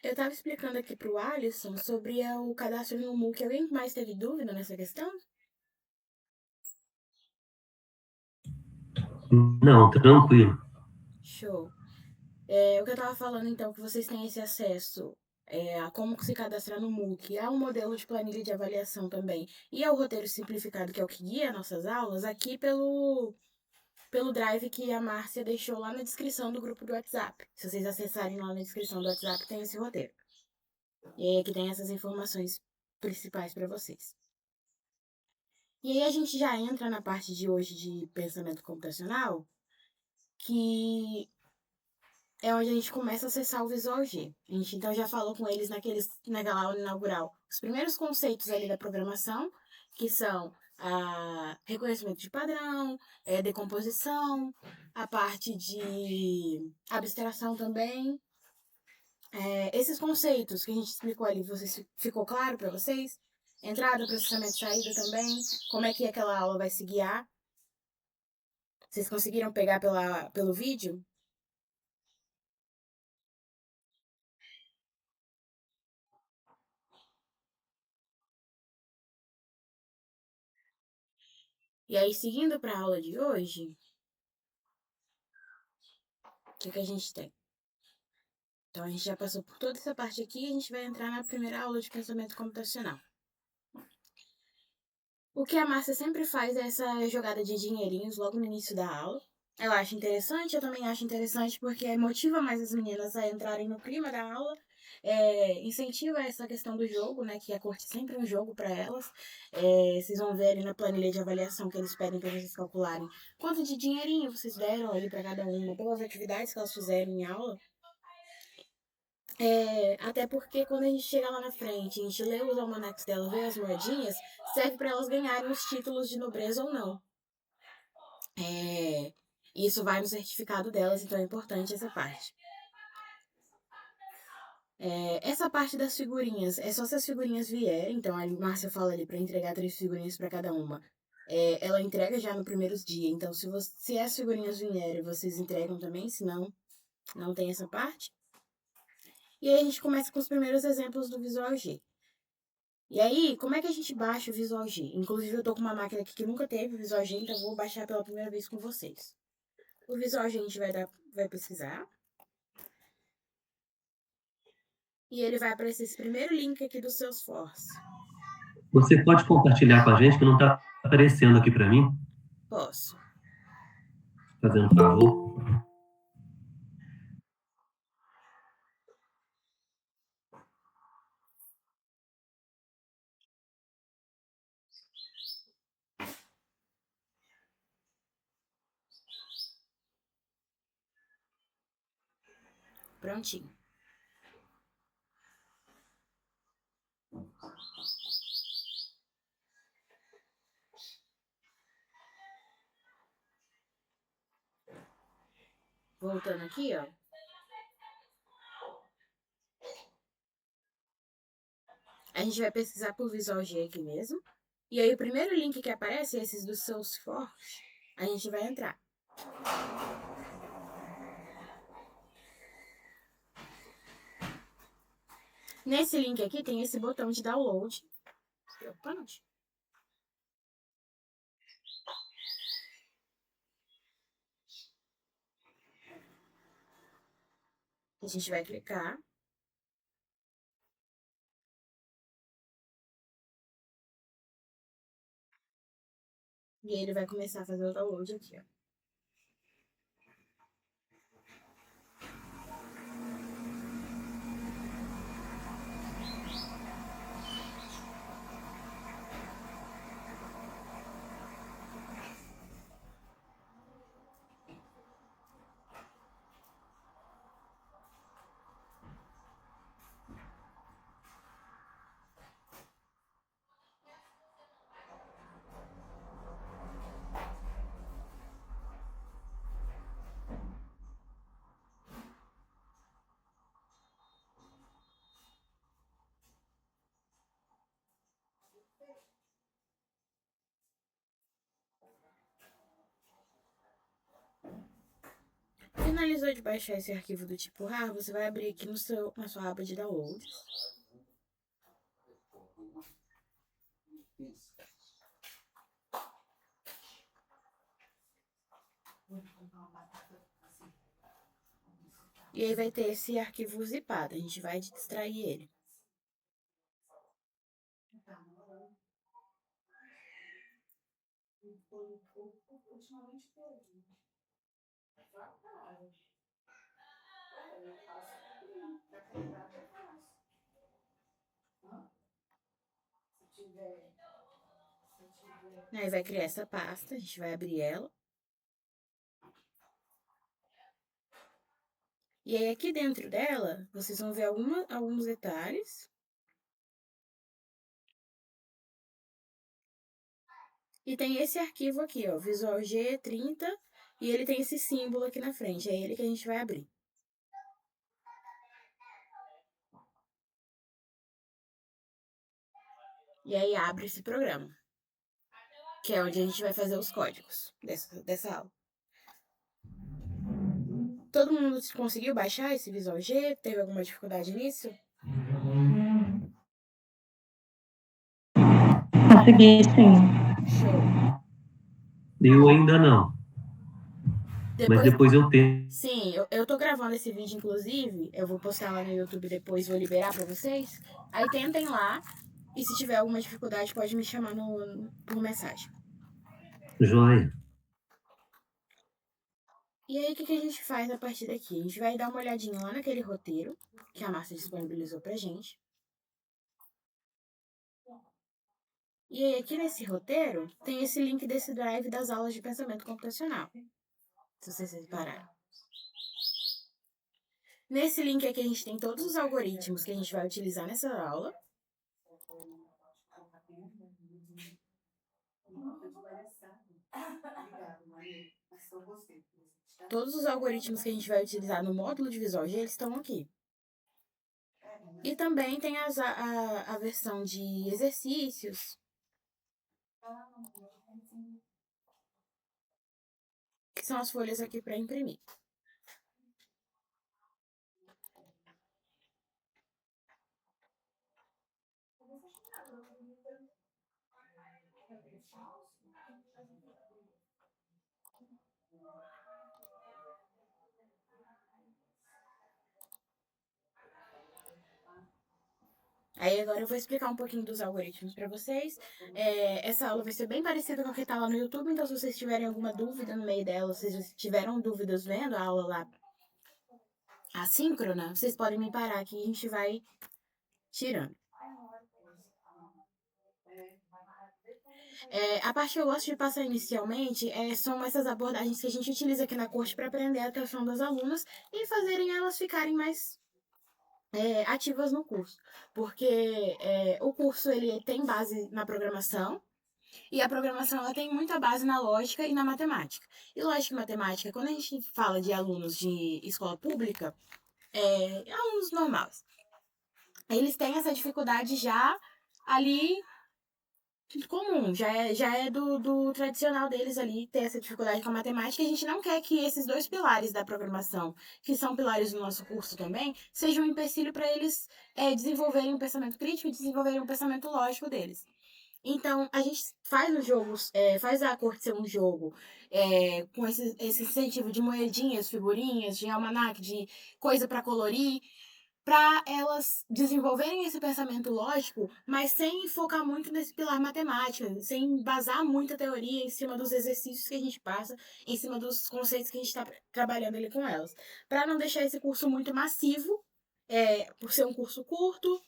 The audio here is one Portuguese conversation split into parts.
Eu estava explicando aqui para o Alisson sobre o cadastro no MOOC. Alguém mais teve dúvida nessa questão? Não, tranquilo. Show. O que eu estava falando, então, que vocês têm esse acesso a como se cadastrar no MOOC, há um modelo de planilha de avaliação também, e ao roteiro simplificado, que é o que guia nossas aulas, aqui pelo drive que a Márcia deixou lá na descrição do grupo do WhatsApp. Se vocês acessarem lá na descrição do WhatsApp, tem esse roteiro. E aí aqui tem essas informações principais para vocês. E aí a gente já entra na parte de hoje de pensamento computacional, que é onde a gente começa a acessar o Visual G. A gente então já falou com eles naquela aula inaugural os primeiros conceitos ali da programação, que são reconhecimento de padrão, decomposição, a parte de abstração também. Esses conceitos que a gente explicou ali, ficou claro para vocês? Entrada, processamento, saída também, como é que aquela aula vai se guiar? Vocês conseguiram pegar pelo vídeo? E aí, seguindo para a aula de hoje, o que a gente tem? Então, a gente já passou por toda essa parte aqui e a gente vai entrar na primeira aula de pensamento computacional. O que a Márcia sempre faz é essa jogada de dinheirinhos logo no início da aula. Eu acho interessante, eu também acho interessante porque motiva mais as meninas a entrarem no clima da aula, incentiva essa questão do jogo, né? Que a corte sempre é um jogo para elas. Vocês vão ver ali na planilha de avaliação que eles pedem para vocês calcularem quanto de dinheirinho vocês deram ali para cada uma, pelas atividades que elas fizeram em aula. Até porque quando a gente chega lá na frente, a gente lê os almanacs dela, vê as moedinhas, serve para elas ganharem os títulos de nobreza ou não. Isso vai no certificado delas, então é importante essa parte. Essa parte das figurinhas, é só se as figurinhas vierem, então a Márcia fala ali para entregar 3 figurinhas para cada uma. Ela entrega já no primeiro dia, então se as figurinhas vierem, vocês entregam também, senão não tem essa parte. E aí a gente começa com os primeiros exemplos do Visual G. E aí, como é que a gente baixa o Visual G? Inclusive, eu tô com uma máquina aqui que nunca teve o Visual G, então vou baixar pela primeira vez com vocês. O Visual G a gente vai pesquisar. E ele vai aparecer esse primeiro link aqui do Salesforce. Você pode compartilhar com a gente, que não está aparecendo aqui para mim? Posso. Fazendo um favor. Prontinho. Voltando aqui, ó. A gente vai pesquisar por Visual G aqui mesmo. E aí o primeiro link que aparece, esses do Salesforce, a gente vai entrar. Nesse link aqui tem esse botão de download. Opa, não. A gente vai clicar. E aí ele vai começar a fazer o download aqui, ó. finalizou de baixar esse arquivo do tipo RAR, você vai abrir aqui na sua aba de downloads. E aí vai ter esse arquivo zipado, a gente vai extrair ele. Aí vai criar essa pasta, a gente vai abrir ela. E aí aqui dentro dela, vocês vão ver alguns detalhes. E tem esse arquivo aqui, ó, Visual G30, e ele tem esse símbolo aqui na frente, é ele que a gente vai abrir. E aí abre esse programa, que é onde a gente vai fazer os códigos dessa aula. Todo mundo conseguiu baixar esse Visual G? Teve alguma dificuldade nisso? Consegui, sim. Show. Eu ainda não, mas depois eu tento. Sim, eu tô gravando esse vídeo, inclusive. Eu vou postar lá no YouTube depois, vou liberar pra vocês. Aí tentem lá. E se tiver alguma dificuldade, pode me chamar por mensagem. Joia. E aí, o que a gente faz a partir daqui? A gente vai dar uma olhadinha lá naquele roteiro que a Márcia disponibilizou pra gente. E aí, aqui nesse roteiro, tem esse link desse drive das aulas de pensamento computacional. Se vocês repararam. Nesse link aqui, a gente tem todos os algoritmos que a gente vai utilizar nessa aula. Todos os algoritmos que a gente vai utilizar no módulo de Visual G, eles estão aqui. E também tem a versão de exercícios, que são as folhas aqui para imprimir. Aí agora eu vou explicar um pouquinho dos algoritmos para vocês. Essa aula vai ser bem parecida com a que está lá no YouTube, então se vocês tiverem alguma dúvida no meio dela, se vocês tiveram dúvidas vendo a aula lá assíncrona, vocês podem me parar aqui e a gente vai tirando. A parte que eu gosto de passar inicialmente são essas abordagens que a gente utiliza aqui na corte para prender a atenção das alunas e fazerem elas ficarem mais ativas no curso. Porque o curso ele tem base na programação, e a programação ela tem muita base na lógica e na matemática. E lógica e matemática, quando a gente fala de alunos de escola pública, alunos normais, eles têm essa dificuldade já ali comum, já é do tradicional deles ali ter essa dificuldade com a matemática. E a gente não quer que esses dois pilares da programação, que são pilares do nosso curso também, sejam um empecilho para eles desenvolverem um pensamento crítico e desenvolverem um pensamento lógico deles. Então, a gente faz os jogos, faz a corte ser um jogo com esse incentivo de moedinhas, figurinhas, de almanac, de coisa para colorir, para elas desenvolverem esse pensamento lógico, mas sem focar muito nesse pilar matemático, sem basar muita teoria em cima dos exercícios que a gente passa, em cima dos conceitos que a gente está trabalhando ali com elas. Para não deixar esse curso muito massivo, por ser um curso curto.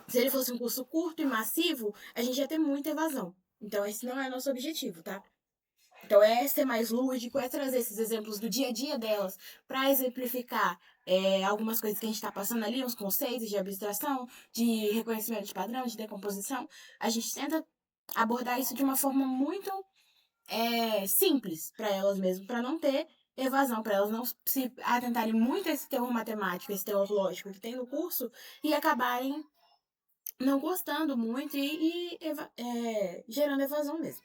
Se ele fosse um curso curto e massivo, a gente ia ter muita evasão. Então, esse não é nosso objetivo, tá? Então, é ser mais lúdico, é trazer esses exemplos do dia a dia delas para exemplificar algumas coisas que a gente está passando ali, uns conceitos de abstração, de reconhecimento de padrão, de decomposição. A gente tenta abordar isso de uma forma muito simples para elas mesmo, para não ter evasão, para elas não se atentarem muito a esse teor matemático, esse teor lógico que tem no curso e acabarem não gostando muito e gerando evasão mesmo.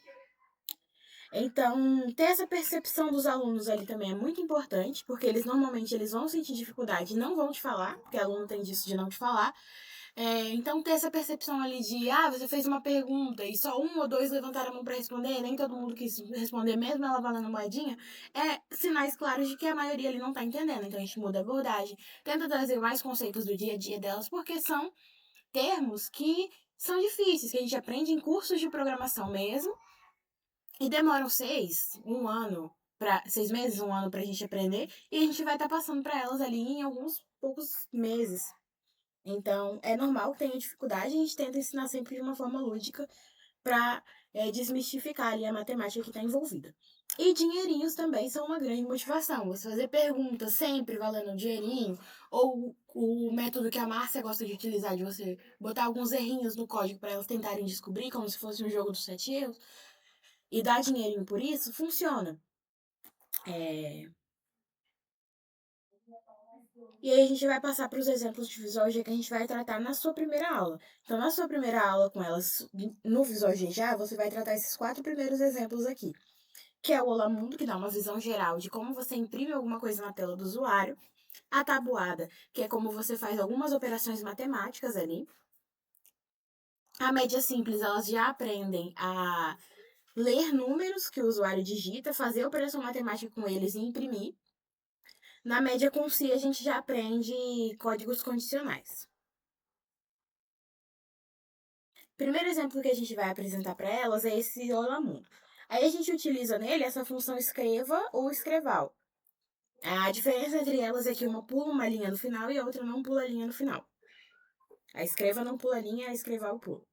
Então, ter essa percepção dos alunos ali também é muito importante, porque eles normalmente eles vão sentir dificuldade e não vão te falar, porque aluno tem disso de não te falar. Então, ter essa percepção ali de, você fez uma pergunta e só um ou dois levantaram a mão para responder, nem todo mundo quis responder mesmo, ela valendo moedinha, sinais claros de que a maioria ali não tá entendendo. Então, a gente muda a abordagem, tenta trazer mais conceitos do dia a dia delas, porque são termos que são difíceis, que a gente aprende em cursos de programação mesmo, e demoram 6 meses, 1 ano pra gente aprender, e a gente vai estar passando para elas ali em alguns poucos meses. Então, é normal que tenha dificuldade, a gente tenta ensinar sempre de uma forma lúdica para desmistificar ali a matemática que está envolvida. E dinheirinhos também são uma grande motivação. Você fazer perguntas sempre valendo um dinheirinho, ou o método que a Márcia gosta de utilizar, de você botar alguns errinhos no código para elas tentarem descobrir, como se fosse um jogo dos 7 erros, e dar dinheirinho por isso, funciona. E aí a gente vai passar para os exemplos de Visual G que a gente vai tratar na sua primeira aula. Então, na sua primeira aula com elas no Visual G já, você vai tratar esses 4 primeiros exemplos aqui. Que é o Olá Mundo, que dá uma visão geral de como você imprime alguma coisa na tela do usuário. A tabuada, que é como você faz algumas operações matemáticas ali. A média simples, elas já aprendem a ler números que o usuário digita, fazer operação matemática com eles e imprimir. Na média com si, a gente já aprende códigos condicionais. O primeiro exemplo que a gente vai apresentar para elas é esse Olá Mundo. Aí a gente utiliza nele essa função escreva ou escreval. A diferença entre elas é que uma pula uma linha no final e a outra não pula a linha no final. A escreva não pula a linha, a escreval pula.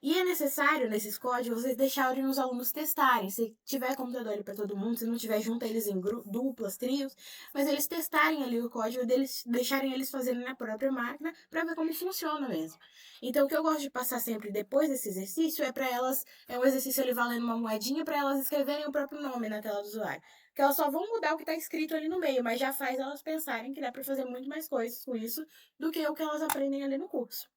E é necessário, nesses códigos, vocês deixarem os alunos testarem. Se tiver computador ali para todo mundo, se não tiver, junta eles em duplas, trios, mas eles testarem ali o código deles, deixarem eles fazerem na própria máquina para ver como funciona mesmo. Então, o que eu gosto de passar sempre depois desse exercício é para elas, é um exercício ali valendo uma moedinha para elas escreverem o próprio nome na tela do usuário. Que elas só vão mudar o que está escrito ali no meio, mas já faz elas pensarem que dá para fazer muito mais coisas com isso do que o que elas aprendem ali no curso.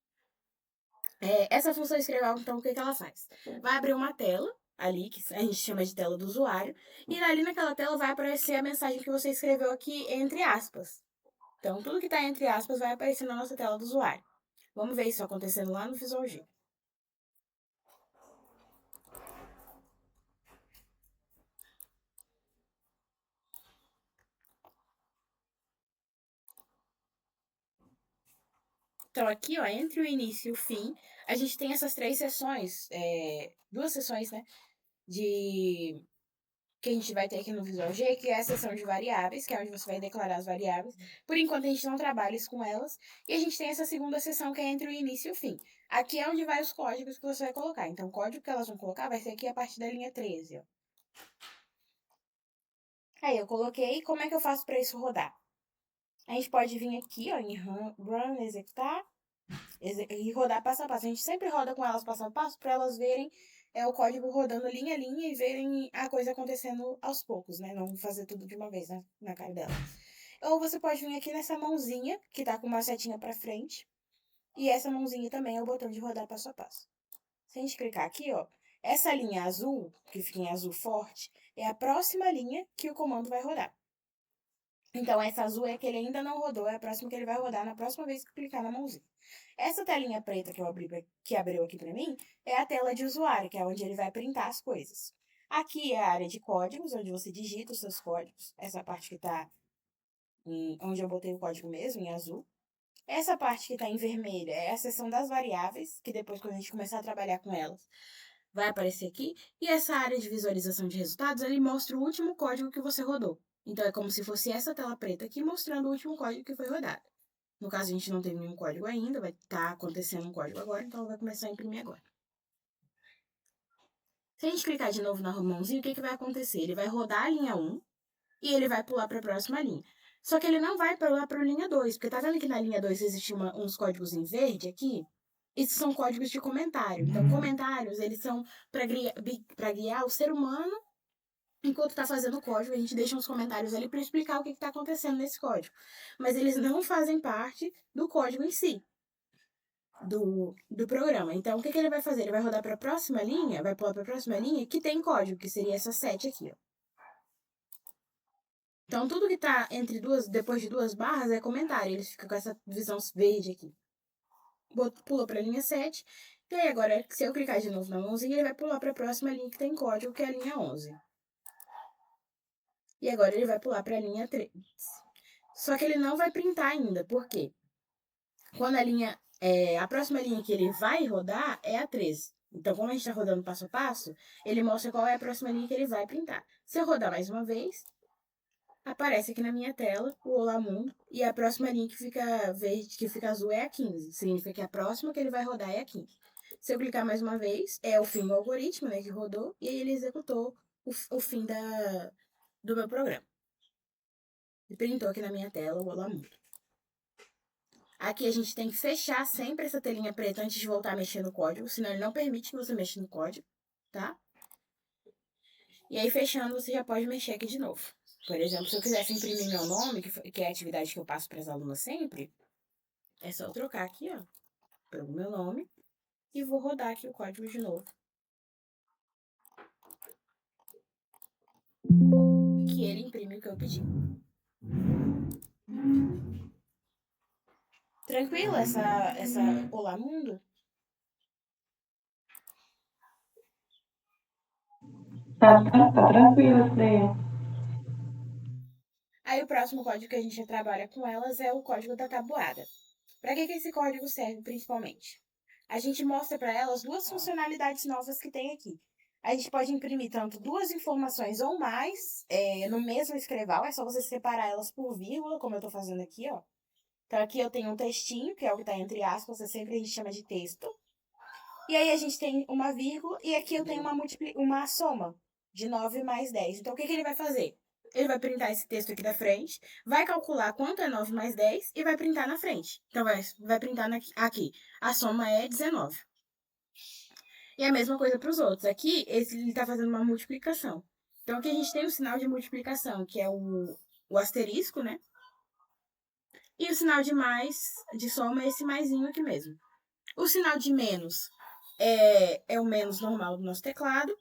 Essa função escrever, então, o que ela faz? Vai abrir uma tela ali, que a gente chama de tela do usuário, e ali naquela tela vai aparecer a mensagem que você escreveu aqui entre aspas. Então, tudo que está entre aspas vai aparecer na nossa tela do usuário. Vamos ver isso acontecendo lá no Visual G. Então, aqui, ó, entre o início e o fim, a gente tem essas 3 sessões, 2 sessões, né, de que a gente vai ter aqui no Visual G, que é a seção de variáveis, que é onde você vai declarar as variáveis. Por enquanto, a gente não trabalha isso com elas. E a gente tem essa segunda seção, que é entre o início e o fim. Aqui é onde vai os códigos que você vai colocar. Então, o código que elas vão colocar vai ser aqui a partir da linha 13, ó. Aí, eu coloquei. Como é que eu faço para isso rodar? A gente pode vir aqui, ó, em Run, executar, e rodar passo a passo. A gente sempre roda com elas passo a passo para elas verem o código rodando linha a linha e verem a coisa acontecendo aos poucos, né? Não fazer tudo de uma vez na cara dela. Ou você pode vir aqui nessa mãozinha, que tá com uma setinha pra frente. E essa mãozinha também é o botão de rodar passo a passo. Se a gente clicar aqui, ó, essa linha azul, que fica em azul forte, é a próxima linha que o comando vai rodar. Então, essa azul é que ele ainda não rodou, é a próxima que ele vai rodar na próxima vez que clicar na mãozinha. Essa telinha preta que abriu aqui para mim é a tela de usuário, que é onde ele vai printar as coisas. Aqui é a área de códigos, onde você digita os seus códigos. Essa parte que está onde eu botei o código mesmo, em azul. Essa parte que está em vermelho é a seção das variáveis, que depois, quando a gente começar a trabalhar com elas, vai aparecer aqui. E essa área de visualização de resultados, ele mostra o último código que você rodou. Então, é como se fosse essa tela preta aqui mostrando o último código que foi rodado. No caso, a gente não tem nenhum código ainda, vai estar acontecendo um código agora, então vai começar a imprimir agora. Se a gente clicar de novo na mãozinha, o que vai acontecer? Ele vai rodar a linha 1 e ele vai pular para a próxima linha. Só que ele não vai pular para a linha 2, porque tá vendo que na linha 2 existe uns códigos em verde aqui? Esses são códigos de comentário. Então, comentários, eles são para guiar o ser humano enquanto está fazendo o código. A gente deixa uns comentários ali para explicar o que está acontecendo nesse código. Mas eles não fazem parte do código em si. do programa. Então, o que ele vai fazer? Ele vai rodar para a próxima linha, vai pular para a próxima linha que tem código, que seria essa 7 aqui, ó. Então, tudo que tá depois de duas barras é comentário. Ele fica com essa visão verde aqui. Pulou para a linha 7. E aí, agora, se eu clicar de novo na mãozinha, ele vai pular para a próxima linha que tem código, que é a linha 11. E agora ele vai pular para a linha 3. Só que ele não vai printar ainda. Por quê? Quando a próxima linha que ele vai rodar é a 13. Então, como a gente está rodando passo a passo, ele mostra qual é a próxima linha que ele vai printar. Se eu rodar mais uma vez, aparece aqui na minha tela o Olá Mundo. E a próxima linha que fica verde, que fica azul, é a 15. Significa que a próxima que ele vai rodar é a 15. Se eu clicar mais uma vez, é o fim do algoritmo, né, que rodou. E aí ele executou o fim do meu programa. E printou aqui na minha tela o Olá Mundo. Aqui a gente tem que fechar sempre essa telinha preta antes de voltar a mexer no código, senão ele não permite que você mexa no código, tá? E aí, fechando, você já pode mexer aqui de novo. Por exemplo, se eu quisesse imprimir meu nome, que é a atividade que eu passo para as alunas sempre, é só eu trocar aqui, ó, pelo meu nome, e vou rodar aqui o código de novo. Que ele imprime o que eu pedi. Tranquilo essa Olá Mundo? Tá tranquilo isso daí. Aí o próximo código que a gente trabalha com elas é o código da tabuada. Para que esse código serve principalmente? A gente mostra para elas duas funcionalidades novas que tem aqui. A gente pode imprimir tanto duas informações ou mais no mesmo escreval, é só você separar elas por vírgula, como eu estou fazendo aqui, ó. Então aqui eu tenho um textinho, que é o que está entre aspas, sempre a gente chama de texto. E aí a gente tem uma vírgula e aqui eu tenho uma soma de 9 mais 10. Então o que ele vai fazer? Ele vai printar esse texto aqui da frente, vai calcular quanto é 9 mais 10 e vai printar na frente. Então, vai printar aqui. A soma é 19. E a mesma coisa para os outros. Aqui, ele está fazendo uma multiplicação. Então, aqui a gente tem o sinal de multiplicação, que é o asterisco, né? E o sinal de soma é esse maisinho aqui mesmo. O sinal de menos é o menos normal do nosso teclado.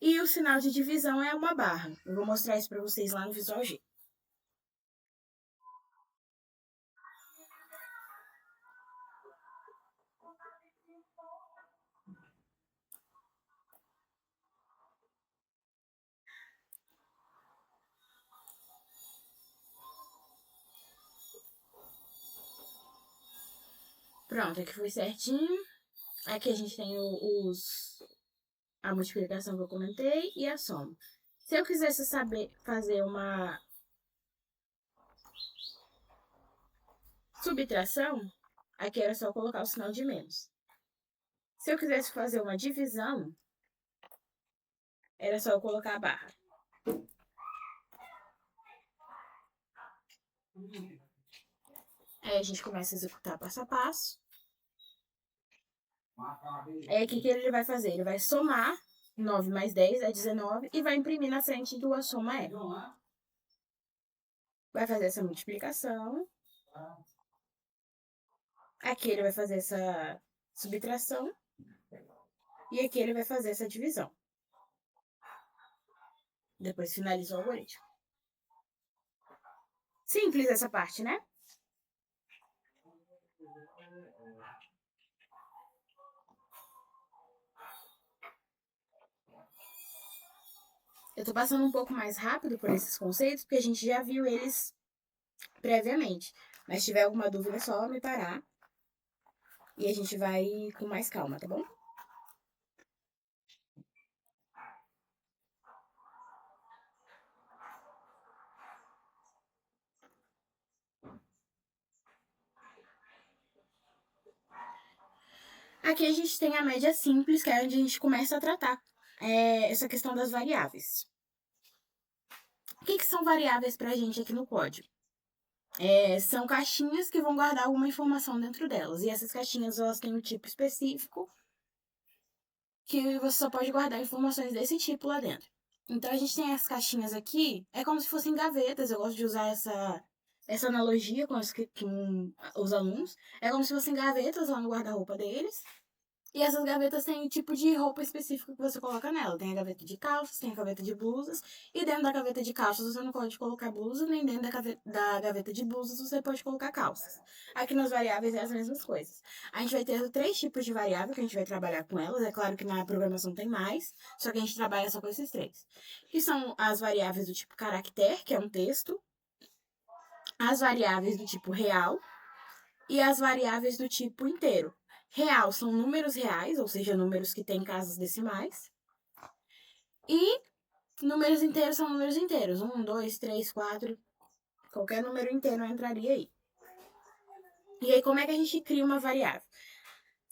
E o sinal de divisão é uma barra. Eu vou mostrar isso para vocês lá no Visual G. Pronto, aqui foi certinho. Aqui a gente tem a multiplicação que eu comentei e a soma. Se eu quisesse fazer uma subtração, aqui era só colocar o sinal de menos. Se eu quisesse fazer uma divisão, era só eu colocar a barra. Aí a gente começa a executar passo a passo. Aí aqui que ele vai fazer? Ele vai somar 9 mais 10 é 19 e vai imprimir na frente do a soma é. Vai fazer essa multiplicação. Aqui ele vai fazer essa subtração. E aqui ele vai fazer essa divisão. Depois finaliza o algoritmo. Simples essa parte, né? Eu tô passando um pouco mais rápido por esses conceitos, porque a gente já viu eles previamente. Mas se tiver alguma dúvida, é só me parar. E a gente vai com mais calma, tá bom? Aqui a gente tem a média simples, que é onde a gente começa a tratar essa questão das variáveis. O que são variáveis pra gente aqui no código? São caixinhas que vão guardar alguma informação dentro delas. E essas caixinhas, elas têm um tipo específico que você só pode guardar informações desse tipo lá dentro. Então, a gente tem as caixinhas aqui, é como se fossem gavetas. Eu gosto de usar essa analogia com os alunos, é como se fossem gavetas lá no guarda-roupa deles. E essas gavetas têm o tipo de roupa específico que você coloca nela. Tem a gaveta de calças, tem a gaveta de blusas. E dentro da gaveta de calças você não pode colocar blusas, nem dentro da gaveta de blusas você pode colocar calças. Aqui nas variáveis é as mesmas coisas. A gente vai ter 3 tipos de variável que a gente vai trabalhar com elas. É claro que na programação tem mais, só que a gente trabalha só com esses 3. Que são as variáveis do tipo caractere, que é um texto. As variáveis do tipo real. E as variáveis do tipo inteiro. Real são números reais, ou seja, números que têm casas decimais. E números inteiros são números inteiros. 1, 2, 3, 4. Qualquer número inteiro entraria aí. E aí, como é que a gente cria uma variável?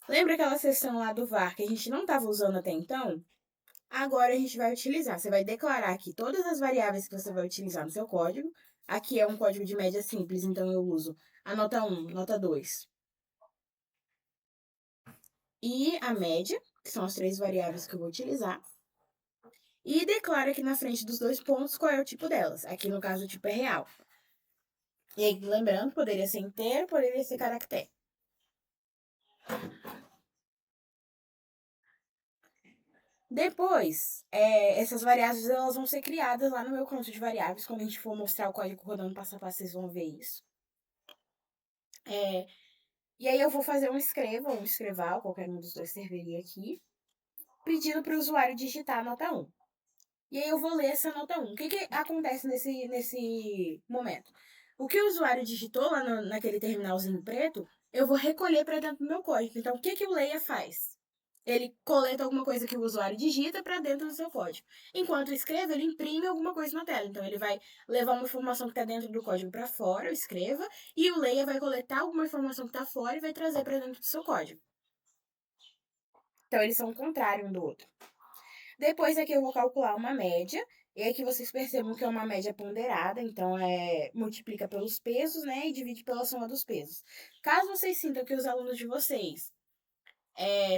Lembra aquela seção lá do var que a gente não estava usando até então? Agora a gente vai utilizar. Você vai declarar aqui todas as variáveis que você vai utilizar no seu código. Aqui é um código de média simples, então eu uso a nota 1, nota 2 e a média, que são as 3 variáveis que eu vou utilizar. E declara aqui na frente dos 2 pontos qual é o tipo delas. Aqui, no caso, o tipo é real. E aí, lembrando, poderia ser inteiro, poderia ser caractere. Depois, essas variáveis elas vão ser criadas lá no meu conto de variáveis. Quando a gente for mostrar o código rodando passo a passo, vocês vão ver isso. E aí eu vou fazer um escreva ou um escreval, qualquer um dos dois serviria aqui, pedindo para o usuário digitar a nota 1. E aí eu vou ler essa nota 1. O que acontece nesse momento? O que o usuário digitou lá naquele terminalzinho preto, eu vou recolher para dentro do meu código. Então, o que o layer faz? Ele coleta alguma coisa que o usuário digita para dentro do seu código. Enquanto escreve, ele imprime alguma coisa na tela. Então, ele vai levar uma informação que está dentro do código para fora, o escreva, e o layer vai coletar alguma informação que está fora e vai trazer para dentro do seu código. Então, eles são o contrário um do outro. Depois aqui eu vou calcular uma média. E aqui vocês percebam que é uma média ponderada, então multiplica pelos pesos, né, e divide pela soma dos pesos. Caso vocês sintam que os alunos de vocês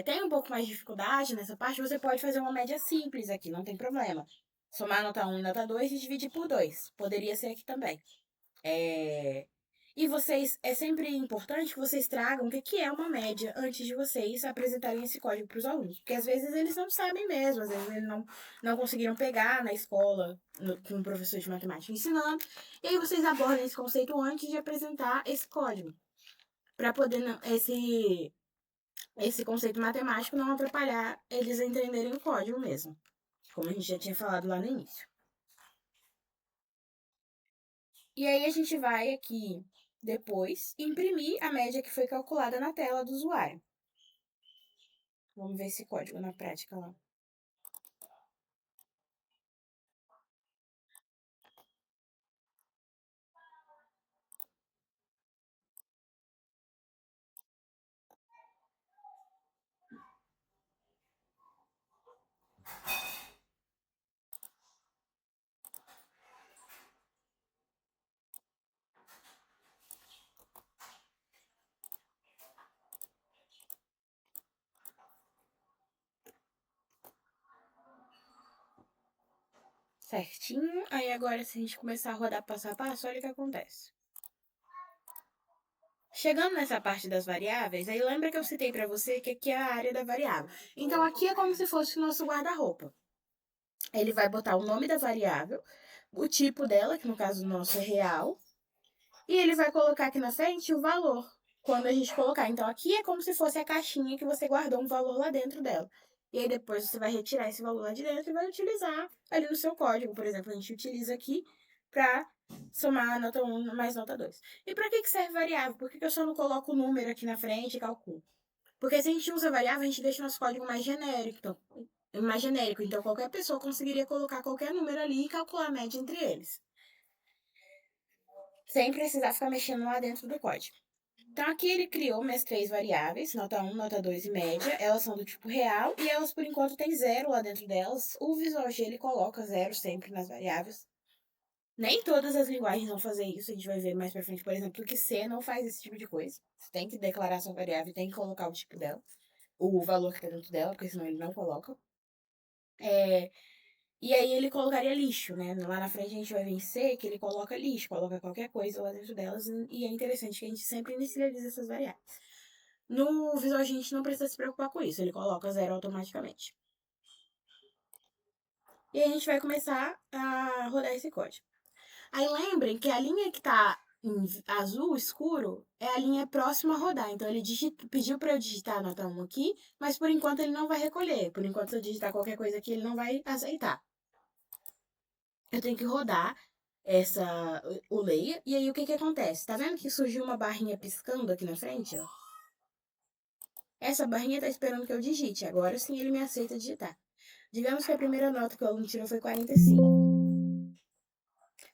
têm um pouco mais de dificuldade nessa parte, você pode fazer uma média simples aqui, não tem problema. Somar nota 1 e nota 2 e dividir por 2. Poderia ser aqui também. E vocês, é sempre importante que vocês tragam o que é uma média antes de vocês apresentarem esse código para os alunos. Porque às vezes eles não sabem mesmo, às vezes eles não conseguiram pegar na escola, com o professor de matemática ensinando. E aí vocês abordam esse conceito antes de apresentar esse código. Para poder esse conceito matemático não atrapalhar eles a entenderem o código mesmo. Como a gente já tinha falado lá no início. E aí a gente vai aqui depois imprimir a média que foi calculada na tela do usuário. Vamos ver esse código na prática lá. Certinho. Aí agora, se a gente começar a rodar passo a passo, olha o que acontece. Chegando nessa parte das variáveis, aí lembra que eu citei para você que aqui é a área da variável. Então, aqui é como se fosse o nosso guarda-roupa. Ele vai botar o nome da variável, o tipo dela, que no caso nosso é real, e ele vai colocar aqui na frente o valor, quando a gente colocar. Então, aqui é como se fosse a caixinha que você guardou um valor lá dentro dela. E aí, depois você vai retirar esse valor lá de dentro e vai utilizar ali no seu código. Por exemplo, a gente utiliza aqui para somar a nota 1 mais nota 2. E para que serve variável? Por que eu só não coloco o número aqui na frente e calculo? Porque se a gente usa variável, a gente deixa o nosso código mais genérico. Então qualquer pessoa conseguiria colocar qualquer número ali e calcular a média entre eles. Sem precisar ficar mexendo lá dentro do código. Então, aqui ele criou minhas 3 variáveis, nota 1, nota 2 e média. Elas são do tipo real e elas, por enquanto, têm 0 lá dentro delas. O Visual G, ele coloca 0 sempre nas variáveis. Nem todas as linguagens vão fazer isso, a gente vai ver mais pra frente, por exemplo, que C não faz esse tipo de coisa. Você tem que declarar sua variável e tem que colocar o tipo dela, o valor que tá dentro dela, porque senão ele não coloca. E aí ele colocaria lixo, né? Lá na frente a gente vai vencer que ele coloca lixo, coloca qualquer coisa lá dentro delas. E é interessante que a gente sempre inicializa essas variáveis. No Visual a gente não precisa se preocupar com isso, ele coloca zero automaticamente. E aí a gente vai começar a rodar esse código. Aí lembrem que a linha que tá em azul escuro é a linha próxima a rodar. Então ele pediu para eu digitar a nota 1 aqui, mas por enquanto ele não vai recolher. Por enquanto, se eu digitar qualquer coisa aqui, ele não vai aceitar. Eu tenho que rodar o layer. E aí o que acontece? Tá vendo que surgiu uma barrinha piscando aqui na frente, ó? Essa barrinha tá esperando que eu digite. Agora sim ele me aceita digitar. Digamos que a primeira nota que o aluno tirou foi 45.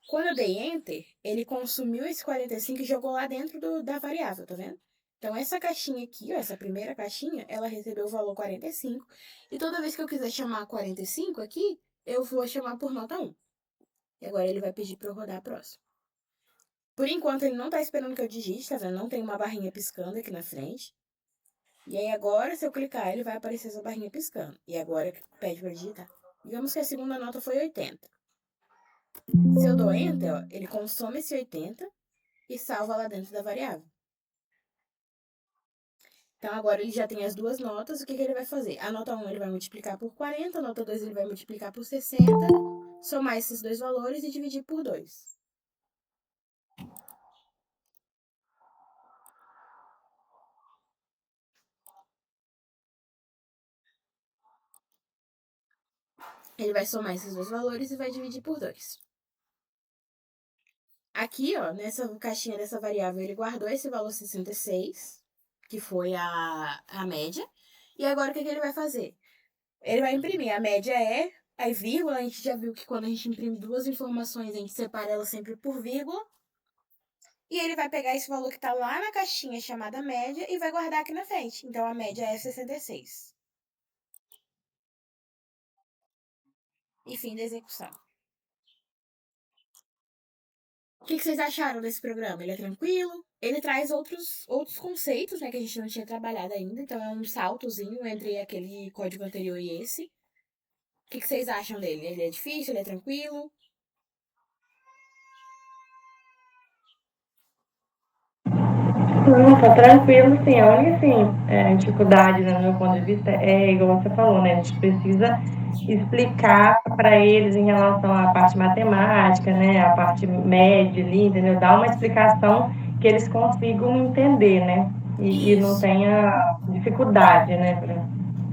Quando eu dei Enter, ele consumiu esse 45 e jogou lá dentro da variável, tá vendo? Então, essa caixinha aqui, ó, essa primeira caixinha, ela recebeu o valor 45. E toda vez que eu quiser chamar 45 aqui, eu vou chamar por nota 1. E agora ele vai pedir para eu rodar a próxima. Por enquanto, ele não tá esperando que eu digite, tá vendo? Não tem uma barrinha piscando aqui na frente. E aí agora, se eu clicar, ele vai aparecer essa barrinha piscando. E agora pede para digitar. Digamos que a segunda nota foi 80. Se eu dou Enter, ó, ele consome esse 80 e salva lá dentro da variável. Então, agora ele já tem as duas notas, o que ele vai fazer? A nota 1 ele vai multiplicar por 40, a nota 2 ele vai multiplicar por 60, somar esses dois valores e dividir por 2. Ele vai somar esses dois valores e vai dividir por 2. Aqui, ó, nessa caixinha dessa variável, ele guardou esse valor 66, que foi a média. E agora o que ele vai fazer? Ele vai imprimir. A média aí vírgula, a gente já viu que quando a gente imprime duas informações, a gente separa elas sempre por vírgula. E ele vai pegar esse valor que está lá na caixinha chamada média e vai guardar aqui na frente. Então, a média é 66. E fim da execução. O que vocês acharam desse programa? Ele é tranquilo? Ele traz outros conceitos, né, que a gente não tinha trabalhado ainda. Então, é um saltozinho entre aquele código anterior e esse. O que vocês acham dele? Ele é difícil? Ele é tranquilo? Não, tá tranquilo, sim. A única, assim, dificuldade, né, no meu ponto de vista, é igual você falou, né? A gente precisa explicar para eles em relação à parte matemática, né? A parte média ali, entendeu? Dar uma explicação que eles consigam entender, né? E não Isso. tenha dificuldade, né?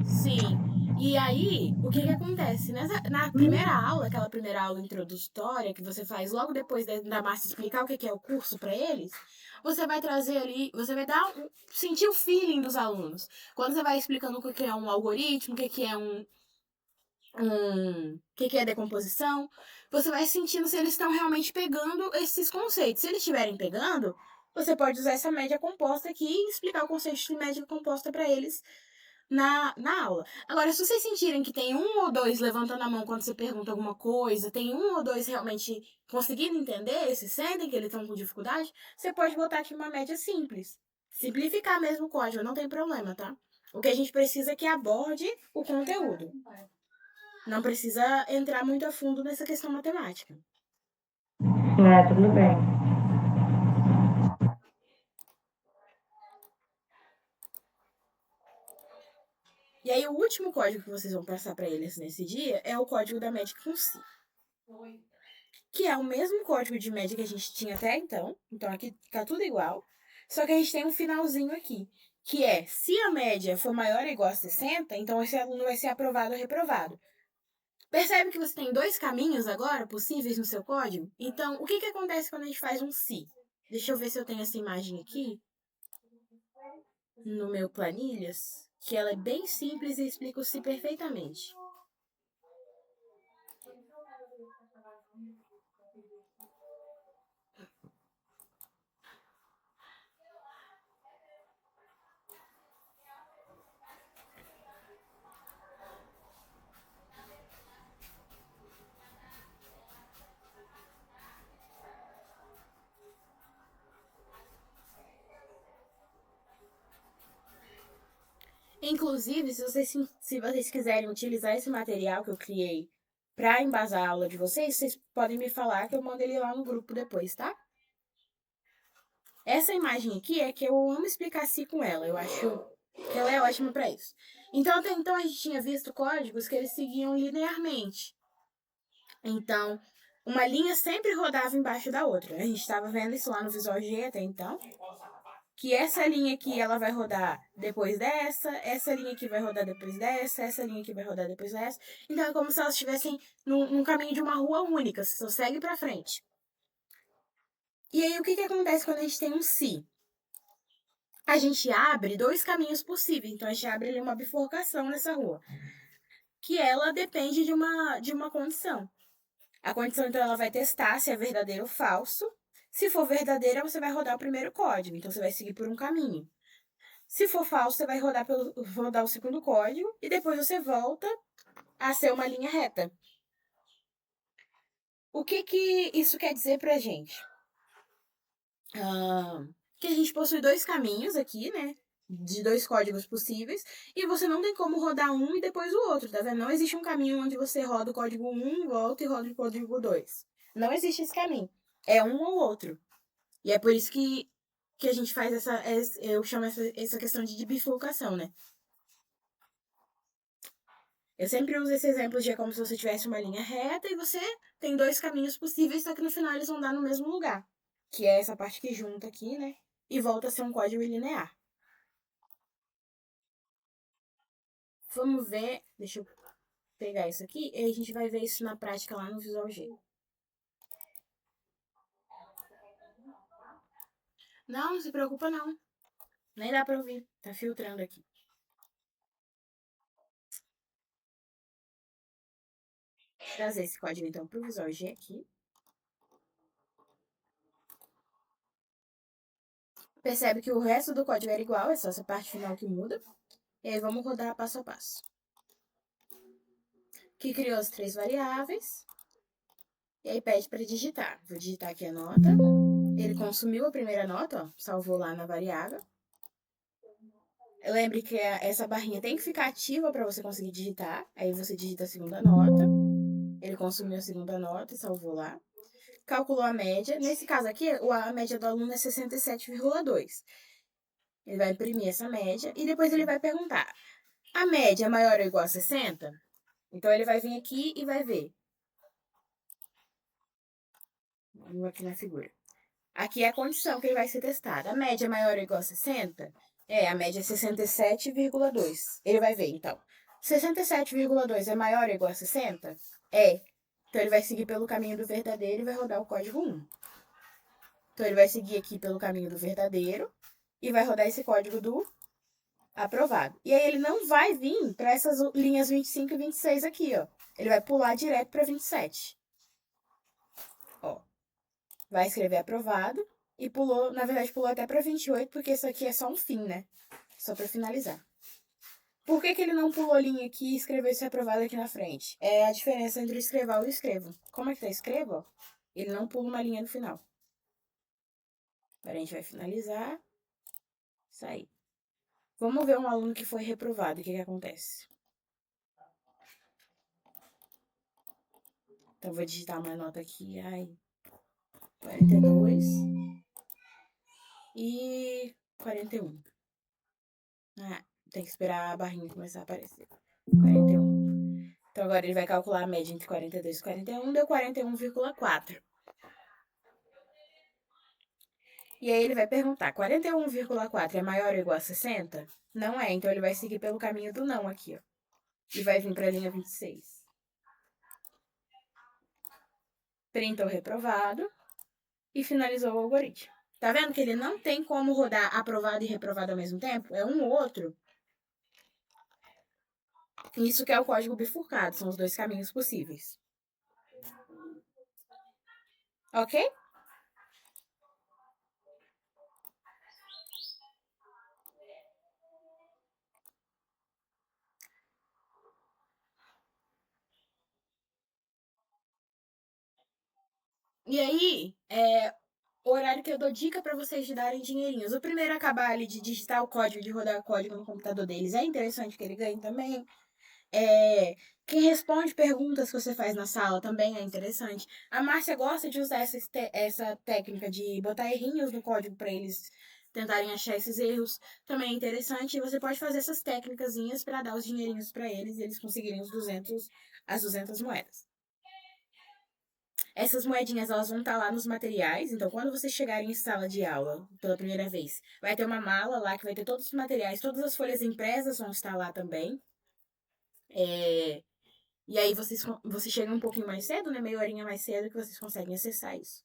Sim. E aí, o que acontece? Na primeira aula, aquela primeira aula introdutória que você faz logo depois da Márcia explicar o que é o curso para eles, você vai trazer ali, você vai sentir o feeling dos alunos. Quando você vai explicando o que é um algoritmo, o que é o que é decomposição, você vai sentindo se eles estão realmente pegando esses conceitos. Se eles estiverem pegando, você pode usar essa média composta aqui e explicar o conceito de média composta para eles na aula. Agora, se vocês sentirem que tem um ou dois levantando a mão quando você pergunta alguma coisa, tem um ou dois realmente conseguindo entender, se sentem que eles estão com dificuldade, você pode botar aqui uma média simples. Simplificar mesmo o código, não tem problema, tá? O que a gente precisa é que aborde o conteúdo. Não precisa entrar muito a fundo nessa questão matemática. Tudo bem. E aí, o último código que vocês vão passar para eles nesse dia é o código da média com si. Que é o mesmo código de média que a gente tinha até então. Então, aqui tá tudo igual. Só que a gente tem um finalzinho aqui. Que é, se a média for maior ou igual a 60, então esse aluno vai ser aprovado ou reprovado. Percebe que você tem dois caminhos agora possíveis no seu código? Então, o que acontece quando a gente faz um se? Deixa eu ver se eu tenho essa imagem aqui no meu planilhas, que ela é bem simples e explica o se perfeitamente. Inclusive, se vocês quiserem utilizar esse material que eu criei Pra embasar a aula de vocês podem me falar que eu mando ele lá no grupo depois, tá? Essa imagem aqui é que eu amo explicar assim com ela. Eu acho que ela é ótima para isso. Então, até então, a gente tinha visto códigos que eles seguiam linearmente. Então, uma linha sempre rodava embaixo da outra. A gente estava vendo isso lá no Visual G até então. Que essa linha aqui, ela vai rodar depois dessa, essa linha aqui vai rodar depois dessa, essa linha aqui vai rodar depois dessa. Então, é como se elas estivessem num caminho de uma rua única. Você só segue para frente. E aí, o que acontece quando a gente tem um si? A gente abre dois caminhos possíveis. Então, a gente abre ali uma bifurcação nessa rua. Que ela depende de uma condição. A condição, então, ela vai testar se é verdadeiro ou falso. Se for verdadeira, você vai rodar o primeiro código. Então, você vai seguir por um caminho. Se for falso, você vai rodar o segundo código. E depois você volta a ser uma linha reta. O que isso quer dizer pra gente? Que a gente possui dois caminhos aqui, né? De dois códigos possíveis, e você não tem como rodar um e depois o outro, tá vendo? Não existe um caminho onde você roda o código 1, volta e roda o código 2. Não existe esse caminho. É um ou outro. E é por isso que a gente faz eu chamo essa questão de bifurcação, né? Eu sempre uso esse exemplo de como se você tivesse uma linha reta e você tem dois caminhos possíveis, só que no final eles vão dar no mesmo lugar. Que é essa parte que junta aqui, né? E volta a ser um código linear. Vamos ver, deixa eu pegar isso aqui e a gente vai ver isso na prática lá no Visual G. Não se preocupa não. Nem dá pra ouvir. Tá filtrando aqui. Vou trazer esse código então pro Visual G aqui. Percebe que o resto do código era igual, é só essa parte final que muda. E aí vamos rodar passo a passo. Que criou as três variáveis. E aí pede para digitar. Vou digitar aqui a nota. Ele consumiu a primeira nota, ó, salvou lá na variável. Lembre que essa barrinha tem que ficar ativa para você conseguir digitar. Aí você digita a segunda nota. Ele consumiu a segunda nota e salvou lá. Calculou a média. Nesse caso aqui, a média do aluno é 67,2. Ele vai imprimir essa média e depois ele vai perguntar: a média é maior ou igual a 60? Então ele vai vir aqui e vai ver. Vamos aqui na figura. Aqui é a condição que ele vai ser testado. A média é maior ou igual a 60? A média é 67,2. Ele vai ver, então. 67,2 é maior ou igual a 60? É. Então, ele vai seguir pelo caminho do verdadeiro e vai rodar o código 1. Então, ele vai seguir aqui pelo caminho do verdadeiro e vai rodar esse código do aprovado. E aí, ele não vai vir para essas linhas 25 e 26 aqui, ó. Ele vai pular direto para 27. Ó. Vai escrever aprovado e pulou, na verdade, pulou até para 28, porque isso aqui é só um fim, né? Só para finalizar. Por que ele não pulou linha aqui e escreveu esse aprovado aqui na frente? É a diferença entre escrever e escrevo. Como é que tá escrevo? Ele não pula uma linha no final. Agora a gente vai finalizar. Sair. Vamos ver um aluno que foi reprovado. O que acontece? Então, vou digitar uma nota aqui. 42 e 41. Tem que esperar a barrinha começar a aparecer. 41. Então, agora ele vai calcular a média entre 42 e 41, deu 41,4. E aí ele vai perguntar, 41,4 é maior ou igual a 60? Não é, então ele vai seguir pelo caminho do não aqui, ó. E vai vir para a linha 26. Printa o reprovado e finalizou o algoritmo. Tá vendo que ele não tem como rodar aprovado e reprovado ao mesmo tempo? É um ou outro. Isso que é o código bifurcado, são os dois caminhos possíveis. Ok? E aí, o horário que eu dou dica para vocês de darem dinheirinhos. O primeiro acabar ali de digitar o código, de rodar o código no computador deles, é interessante que ele ganhe também. Quem responde perguntas que você faz na sala também é interessante. A Márcia gosta de usar essa técnica de botar errinhos no código para eles tentarem achar esses erros. Também é interessante. E você pode fazer essas técnicazinhas para dar os dinheirinhos para eles e eles conseguirem as 200 moedas. Essas moedinhas elas vão estar lá nos materiais. Então, quando vocês chegarem em sala de aula pela primeira vez, vai ter uma mala lá que vai ter todos os materiais, todas as folhas impressas vão estar lá também. E aí vocês chegam um pouquinho mais cedo, né? Meia horinha mais cedo que vocês conseguem acessar isso.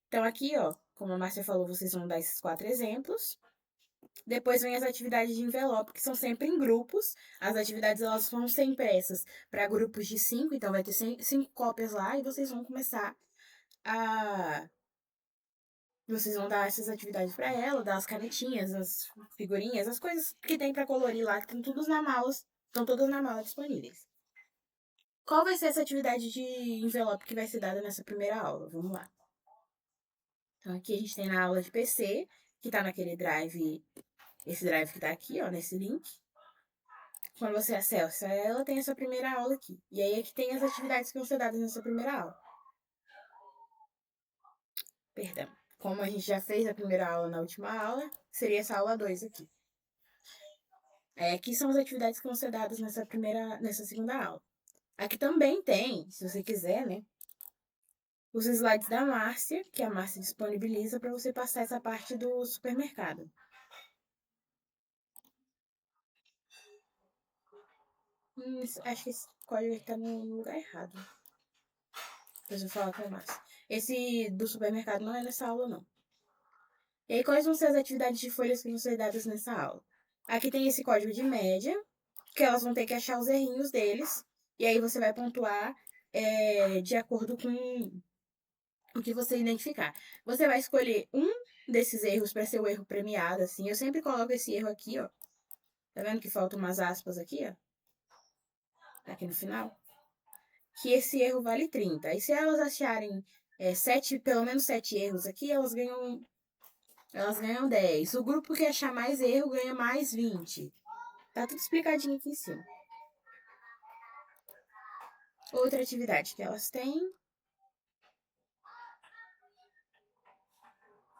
Então aqui, ó, como a Márcia falou, vocês vão dar esses 4 exemplos. Depois vem as atividades de envelope, que são sempre em grupos. As atividades elas vão ser impressas para grupos de 5, então vai ter 5 cópias lá e vocês vão começar a... Vocês vão dar essas atividades para ela, dar as canetinhas, as figurinhas, as coisas que tem para colorir lá, que estão todas na mala, disponíveis. Qual vai ser essa atividade de envelope que vai ser dada nessa primeira aula? Vamos lá. Então, aqui a gente tem na aula de PC, que tá naquele drive, esse drive que tá aqui, ó, nesse link. Quando você acessa ela, tem essa primeira aula aqui. E aí aqui tem as atividades que vão ser dadas nessa primeira aula. Perdão. Como a gente já fez a primeira aula na última aula, seria essa aula 2 aqui. Aqui são as atividades que vão ser dadas nessa segunda aula. Aqui também tem, se você quiser, né? Os slides da Márcia, que a Márcia disponibiliza para você passar essa parte do supermercado. Acho que esse código está no lugar errado. Depois eu vou falar com a Márcia. Esse do supermercado não é nessa aula, não. E aí, quais vão ser as atividades de folhas que vão ser dadas nessa aula? Aqui tem esse código de média, que elas vão ter que achar os errinhos deles. E aí você vai pontuar de acordo com o que você identificar. Você vai escolher um desses erros para ser o erro premiado, assim. Eu sempre coloco esse erro aqui, ó. Tá vendo que faltam umas aspas aqui, ó? Aqui no final. Que esse erro vale 30. E se elas acharem pelo menos 7 erros aqui, elas ganham 10. O grupo que achar mais erro ganha mais 20. Tá tudo explicadinho aqui em cima. Outra atividade que elas têm.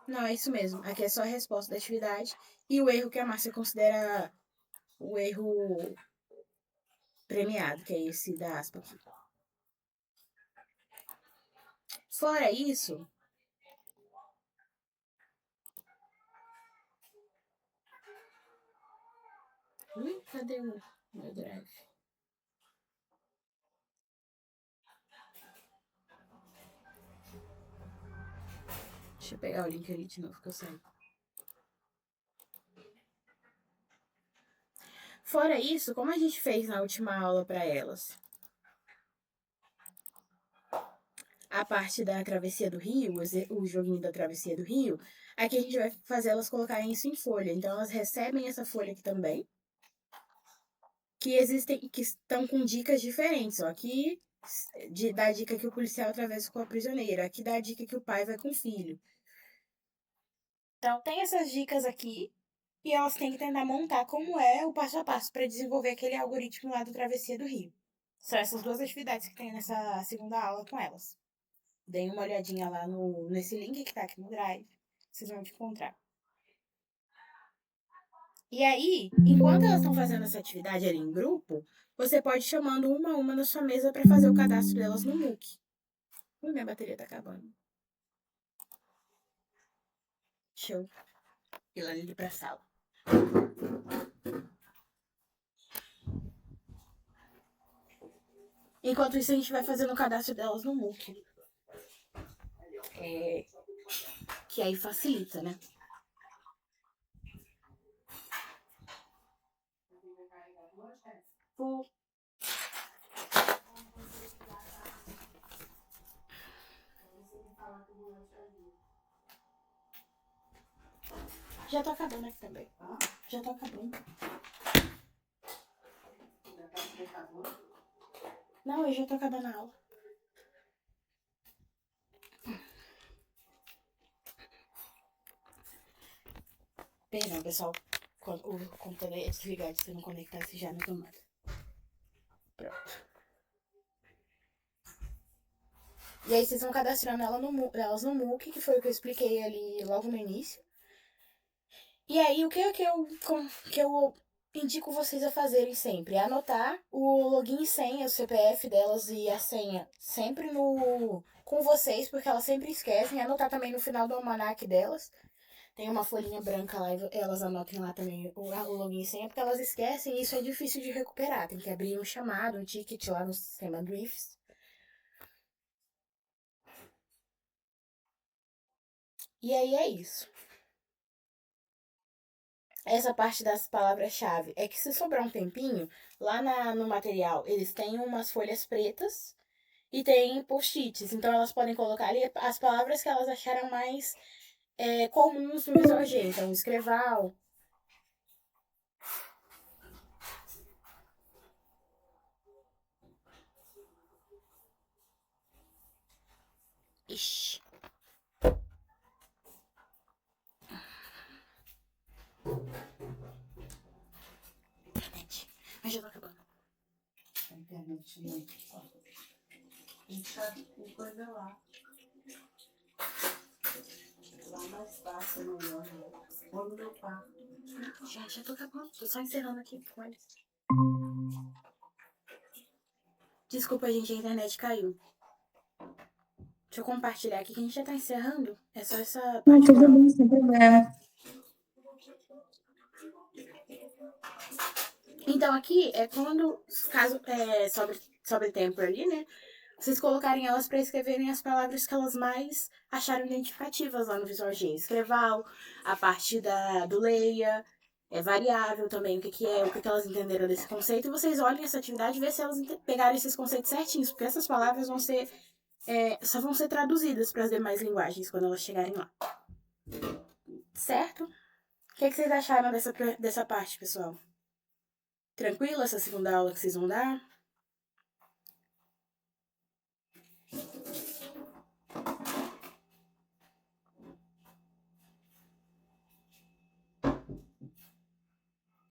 Não, é isso mesmo. Aqui é só a resposta da atividade. E o erro que a Márcia considera o erro premiado, que é esse da aspa aqui. Fora isso, cadê o meu drive? Deixa eu pegar o link ali de novo que eu saí. Fora isso, como a gente fez na última aula para elas, a parte da travessia do rio, o joguinho da travessia do rio, aqui a gente vai fazer elas colocarem isso em folha. Então elas recebem essa folha aqui também, que estão com dicas diferentes. Ó. Aqui dá a dica que o policial atravessa com a prisioneira. Aqui dá a dica que o pai vai com o filho. Então tem essas dicas aqui e elas têm que tentar montar como é o passo a passo para desenvolver aquele algoritmo lá do Travessia do Rio. São essas duas atividades que tem nessa segunda aula com elas. Deem uma olhadinha lá nesse link que tá aqui no Drive. Vocês vão encontrar. E aí, enquanto elas estão fazendo essa atividade ali em grupo, você pode ir chamando uma a uma na sua mesa para fazer o cadastro delas no MOOC. Minha bateria tá acabando. Deixa eu ir lá ali pra sala. Enquanto isso, a gente vai fazendo o cadastro delas no MOOC. Que aí facilita, né? Vou. Já tô acabando aqui também. Já tô acabando. Não, eu já tô acabando a aula. Perdão, pessoal. O computador é desligado se eu não conectasse já na tomada. Pronto. E aí vocês vão cadastrando elas no MOOC, que foi o que eu expliquei ali logo no início. E aí, o que eu indico vocês a fazerem sempre? É anotar o login e senha, o CPF delas e a senha sempre com vocês, porque elas sempre esquecem. Anotar também no final do almanac delas. Tem uma folhinha branca lá e elas anotem lá também o login e senha, porque elas esquecem e isso é difícil de recuperar. Tem que abrir um chamado, um ticket lá no sistema Drifts. E aí é isso. Essa parte das palavras-chave é que se sobrar um tempinho, lá no material eles têm umas folhas pretas e tem post-its. Então elas podem colocar ali as palavras que elas acharam mais comuns no Visual G. Então, escreval. Ixi. Internet. Mas já tá acabando. A internet não. A gente tá com coisa lá. Lá mais fácil, melhor, né? Ou no meu quarto. Já tô acabando. Tô só encerrando aqui com eles. Desculpa, gente, a internet caiu. Deixa eu compartilhar aqui que a gente já tá encerrando. É só essa parte. Não, tudo bem, sem problema. Então aqui é quando, caso sobre tempo ali, né? Vocês colocarem elas para escreverem as palavras que elas mais acharam identificativas lá no Visual G. Escreval, a parte do leia, variável também, o que elas entenderam desse conceito. E vocês olhem essa atividade e vê se elas pegaram esses conceitos certinhos, porque essas palavras só vão ser traduzidas para as demais linguagens quando elas chegarem lá. Certo? O que vocês acharam dessa parte, pessoal? Tranquilo essa segunda aula que vocês vão dar?